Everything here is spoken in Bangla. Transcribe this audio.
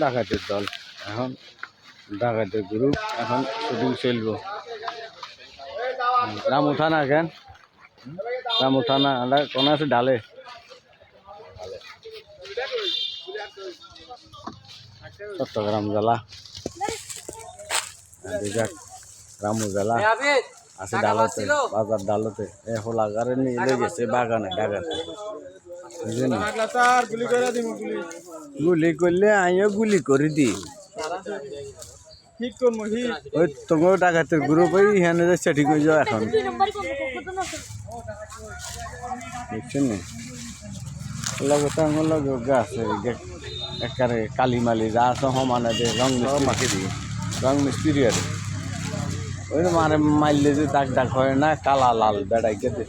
ডাকাতের দল এখন ডাকাতের গ্রুপ এখন শুটিং চলবো রাম উঠানা কেন রাম উঠানা কোন আছে ডালে চট্টগ্রাম জেলা রামু জেলা আছে ডালতে বাজার ডালতে এ হোলাগারে নিয়ে গেছে বাগানে ডাকাতে গুলি করলে আমিও গুলি করে দি ওই তোমার ডাকাতের গ্রুপ ওই এখানে যাচ্ছে ঠিক হয়ে যাও এখন দেখছেন না লগতে আমার লগে আছে একেবারে কালি মালি যা আছে সমানে দে রং মাখি দিয়ে রং মিস্ত্রি আর ওই মারে মারলে যে দাগ দাগ হয় না কালা লাল বেড়াইকে দে